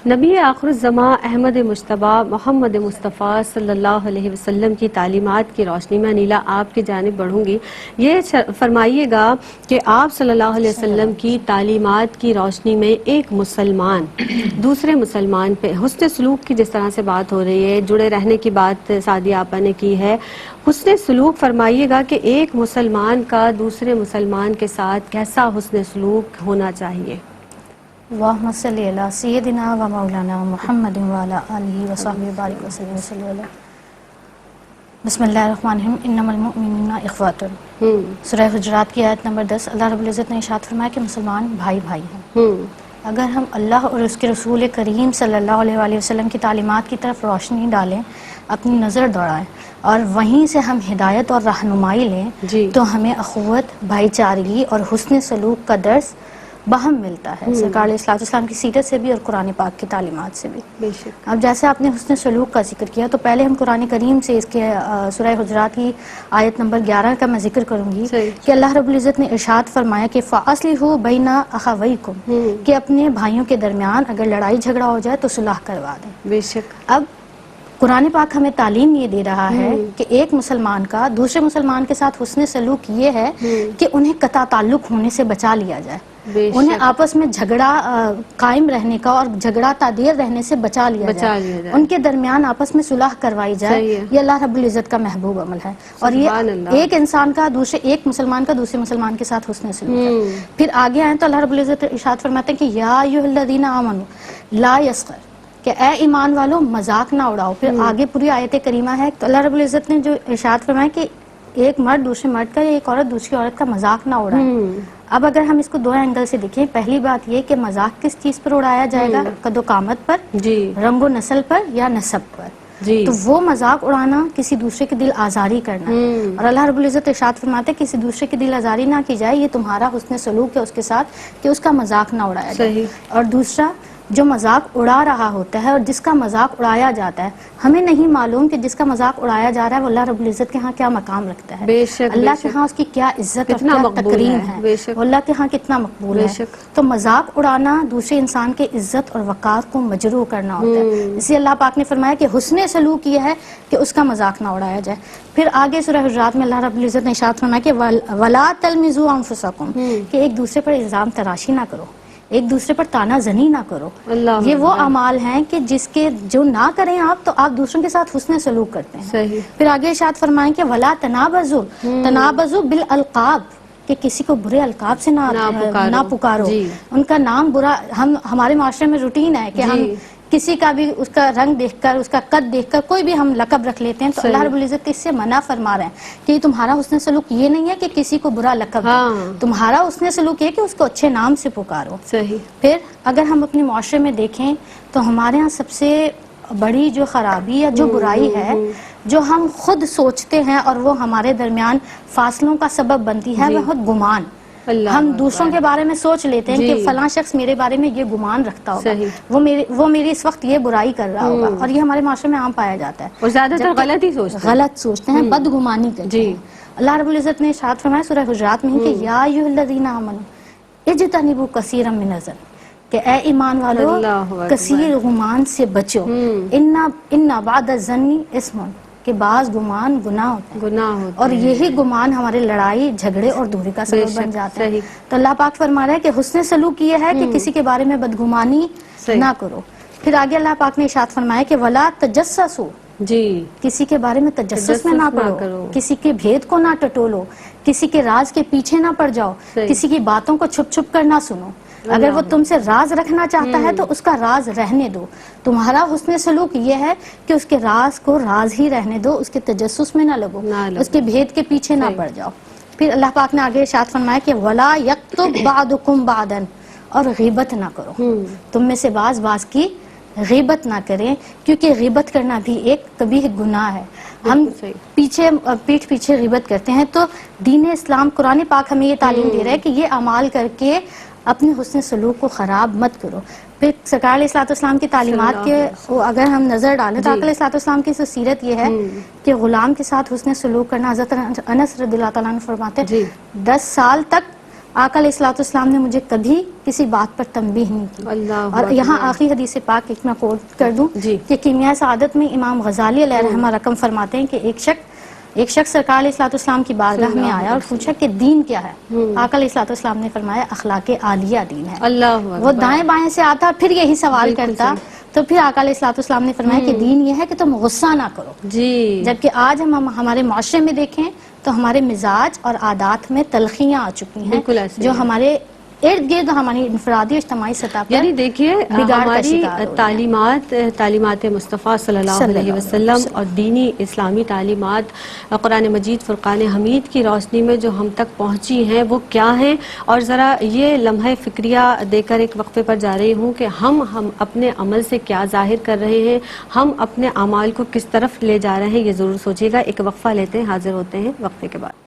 نبی آخر الزماں احمد مجتبی محمد مصطفیٰ صلی اللہ علیہ وسلم کی تعلیمات کی روشنی میں نیلا آپ کی جانب بڑھوں گی. یہ فرمائیے گا کہ آپ صلی اللہ علیہ وسلم کی تعلیمات کی روشنی میں ایک مسلمان دوسرے مسلمان پہ حسن سلوک کی جس طرح سے بات ہو رہی ہے، جڑے رہنے کی بات سعدیہ آپا نے کی ہے، حسن سلوک فرمائیے گا کہ ایک مسلمان کا دوسرے مسلمان کے ساتھ کیسا حسن سلوک ہونا چاہیے؟ اللہم صلی علی سیدنا و مولانا محمد وعلی آلہ وصحبہ بارک وسلم صلی اللہ. بسم اللہ الرحمن الرحیم. انما المؤمنون اخوۃ. سورہ حجرات کی آیت نمبر 10. اللہ رب العزت نے ارشاد فرمایا کہ مسلمان بھائی بھائی ہیں. اگر ہم اللہ اور اس کے رسول کریم صلی اللہ علیہ وآلہ وسلم کی تعلیمات کی طرف روشنی ڈالیں، اپنی نظر دوڑائیں اور وہیں سے ہم ہدایت اور رہنمائی لیں تو ہمیں اخوت، بھائی چارگی اور حسن سلوک کا درس باہم ملتا ہے، سرکار علیہ الصلوۃ والسلام کی سیرت سے بھی اور قرآن پاک کی تعلیمات سے بھی. اب جیسے آپ نے حسن سلوک کا ذکر کیا تو پہلے ہم قرآن کریم سے اس کے سورہ حجرات کی آیت نمبر 11 کا میں ذکر کروں گی کہ اللہ رب العزت نے ارشاد فرمایا کہ فَأَصْلِحُوا بَيْنَ أَخَوَيْكُمْ کہ اپنے بھائیوں کے درمیان اگر لڑائی جھگڑا ہو جائے تو صلح کروا دیں. بے شک. اب قرآن پاک ہمیں تعلیم یہ دے رہا ہے کہ ایک مسلمان کا دوسرے مسلمان کے ساتھ حسن سلوک یہ ہے کہ انہیں قطع تعلق ہونے سے بچا لیا جائے، انہیں آپس میں جھگڑا قائم رہنے کا اور جھگڑا تعدیر رہنے سے بچا لیا جائے، ان کے درمیان آپس میں صلح کروائی جائے. یہ اللہ رب العزت کا محبوب عمل ہے اور یہ ایک انسان کا ایک مسلمان کا دوسرے مسلمان کے ساتھ حسن سلوک ہے. پھر آگے آئیں تو اللہ رب العزت ارشاد فرماتے ہیں کہ یا ایھا الذین آمنوا لا یسخر کہ اے ایمان والو مذاق نہ اڑاؤ. پھر آگے پوری آیت کریمہ ہے تو اللہ رب العزت نے جو ارشاد فرمایا کہ ایک مرد دوسرے مرد کا یا ایک عورت دوسری عورت کا مذاق نہ اڑائے. اب اگر ہم اس کو دو اینگل سے دیکھیں، پہلی بات یہ کہ مذاق کس چیز پر اڑایا جائے گا، قد و قامت پر، رنگ و نسل پر یا نسب پر. تو وہ مذاق اڑانا کسی دوسرے کی دل آزاری کرنا ہے اور اللہ رب العزت ارشاد فرماتے ہیں کسی دوسرے کی دل آزاری نہ کی جائے، یہ تمہارا حسن سلوک ہے اس کے ساتھ کہ اس کا مذاق نہ اڑایا جائے. اور دوسرا جو مذاق اڑا رہا ہوتا ہے اور جس کا مذاق اڑایا جاتا ہے، ہمیں نہیں معلوم کہ جس کا مذاق اڑایا جا رہا ہے وہ اللہ رب العزت کے ہاں کیا مقام رکھتا ہے، اللہ کے ہاں اس کی کیا عزت اور کیا تکریم ہے، وہ اللہ کے ہاں کتنا مقبول ہے. تو مذاق اڑانا دوسرے انسان کے عزت اور وقار کو مجروح کرنا ہوتا ہے. اسی اللہ پاک نے فرمایا کہ حسن سلوک یہ ہے کہ اس کا مذاق نہ اڑایا جائے. پھر آگے سورہ حجرات میں اللہ رب العزت نے ارشاد فرمایا کہ وَلَا تَلْمِزُوا أَنفُسَكُمْ کہ ایک دوسرے پر الزام تراشی نہ کرو، ایک دوسرے پر تانا زنی نہ کرو. یہ وہ اعمال ہیں کہ جس کے جو نہ کریں آپ تو آپ دوسروں کے ساتھ حسن سلوک کرتے ہیں. پھر آگے ارشاد فرمائیں کہ وَلَا تَنَابَزُوا تَنَابَزُوا بِالْأَلْقَابِ کہ کسی کو برے القاب سے نہ پکارو، ان کا نام برا. ہمارے معاشرے میں روٹین ہے کہ ہم کسی کا بھی اس کا رنگ دیکھ کر اس کا قد دیکھ کر کوئی بھی ہم لقب رکھ لیتے ہیں. تو اللہ رب العزت اس سے منع فرما رہے ہیں کہ تمہارا حسن سلوک یہ نہیں ہے کہ کسی کو برا لقب دو، تمہارا حسن سلوک یہ کہ اس کو اچھے نام سے پکارو. پھر اگر ہم اپنے معاشرے میں دیکھیں تو ہمارے ہاں سب سے بڑی جو خرابی یا جو برائی ہے جو ہم خود سوچتے ہیں اور وہ ہمارے درمیان فاصلوں کا سبب بنتی ہے، وہ ہے گمان. ہم دوسروں کے بارے میں سوچ لیتے ہیں کہ فلاں شخص میرے بارے میں یہ گمان رکھتا ہوگا، وہ میری اس وقت یہ برائی کر رہا ہوگا، اور یہ ہمارے معاشرے میں عام پایا جاتا ہے. اور زیادہ تر غلط سوچتے ہیں، بدگمانی کرتے ہیں. اللہ رب العزت نے ارشاد فرمایا سورہ حجرات میں کہ یا ایھا الذین آمنوا اجتنبوا کثیرا من الظن کہ اے ایمان والو کثیر گمان سے بچو، ان بعض الظن اثم کہ بعض گمان گناہ ہوتے ہیں اور یہی گمان ہمارے لڑائی جھگڑے اور دوری کا سبب بن جاتے ہیں. تو اللہ پاک فرما رہا ہے کہ حسن سلوک یہ ہے کہ کسی کے بارے میں بدگمانی نہ کرو. پھر آگے اللہ پاک نے ارشاد فرمایا کہ ولا تجسسوا کسی کے بارے میں تجسس میں نہ پڑو، کسی کے بھید کو نہ ٹٹولو، کسی کے راز کے پیچھے نہ پڑ جاؤ، کسی کی باتوں کو چھپ چھپ کر نہ سنو. اگر وہ تم سے راز رکھنا چاہتا ہے تو اس کا راز رہنے دو. تمہارا حسن سلوک یہ ہے کہ اس کے راز کو راز ہی رہنے دو، اس کے تجسس میں نہ لگو، اس کے بھید کے پیچھے نہ پڑ جاؤ. پھر اللہ پاک نے آگے ارشاد فرمایا کہ وَلَا يَكْتُبْ بَعْضُكُمْ بَعْضًا اور غیبت نہ کرو، تم میں سے بعض کی غیبت نہ کریں کیونکہ غیبت کرنا بھی ایک قبیح گناہ ہے. ہم پیٹھ پیچھے غیبت کرتے ہیں. تو دین اسلام قرآن پاک ہمیں یہ تعلیم دے رہا ہے کہ یہ اعمال کر کے اپنے حسن سلوک کو خراب مت کرو. پھر سرکار علیہ الصلوۃ والسلام کی تعلیمات کے اگر ہم نظر ڈالیں تو آقا علیہ الصلوۃ والسلام کی سیرت یہ ہے کہ غلام کے ساتھ حسن سلوک کرنا. حضرت انس رضی اللہ تعالیٰ عنہ فرماتے ہیں 10 سال تک آقا علیہ الصلوۃ والسلام نے مجھے کبھی کسی بات پر تنبیہ نہیں کی. اللہ اور یہاں اکبر. آخری حدیث پاک ایک میں کوٹ کر دوں جی. کہ کیمیائے سعادت میں امام غزالی علیہ رحمہ رقم فرماتے ہیں کہ ایک شخص سرکار علیہ الصلوۃ والسلام کی بارگاہ میں آیا اور پوچھا کہ دین کیا ہے. آقا علیہ الصلوۃ والسلام نے فرمایا اخلاق عالیہ دین ہے. اللہ اکبر. وہ دائیں بائیں سے آتا پھر یہی سوال بالکل کرتا صحیح. تو پھر آقا علیہ الصلوۃ والسلام نے فرمایا کہ دین یہ ہے کہ تم غصہ نہ کرو. جی. جبکہ آج ہم ہمارے معاشرے میں دیکھیں تو ہمارے مزاج اور عادات میں تلخیاں آ چکی ہیں بالکل ایسے جو ہی ہے. ہمارے ارد گرد ہماری انفرادی اور اجتماعی سطح پر یعنی دیکھیے بگاڑ کا ہماری شکار ہو رہی ہیں. تعلیمات مصطفیٰ صلی اللہ علیہ وسلم اور دینی اسلامی تعلیمات قرآن مجید فرقان حمید کی روشنی میں جو ہم تک پہنچی ہیں وہ کیا ہیں، اور ذرا یہ لمحہ فکریہ دے کر ایک وقفے پر جا رہی ہوں کہ ہم اپنے عمل سے کیا ظاہر کر رہے ہیں، ہم اپنے اعمال کو کس طرف لے جا رہے ہیں، یہ ضرور سوچیے گا. ایک وقفہ لیتے ہیں، حاضر ہوتے ہیں وقفے کے بعد.